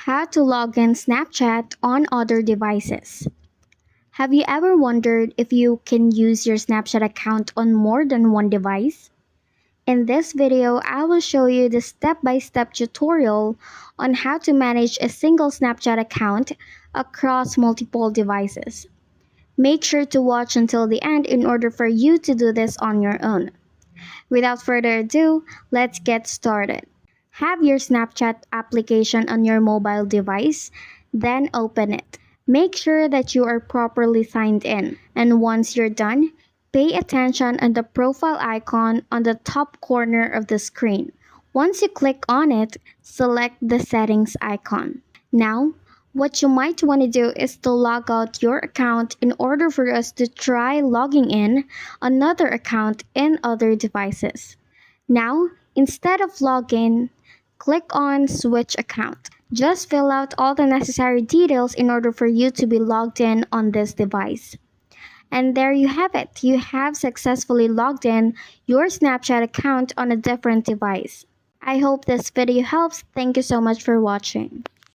How to log in Snapchat on other devices. Have you ever wondered if you can use your Snapchat account on more than one device? In this video, I will show you the step-by-step tutorial on how to manage a single Snapchat account across multiple devices. Make sure to watch until the end in order for you to do this on your own. Without further ado, let's get started. Have your Snapchat application on your mobile device, then open it. Make sure that you are properly signed in, and once you're done, pay attention on the profile icon on the top corner of the screen. Once you click on it, select the settings icon. Now, what you might want to do is to log out your account in order for us to try logging in another account in other devices. Now, instead of login, click on Switch Account. Just fill out all the necessary details in order for you to be logged in on this device. And there you have it. You have successfully logged in your Snapchat account on a different device. I hope this video helps. Thank you so much for watching.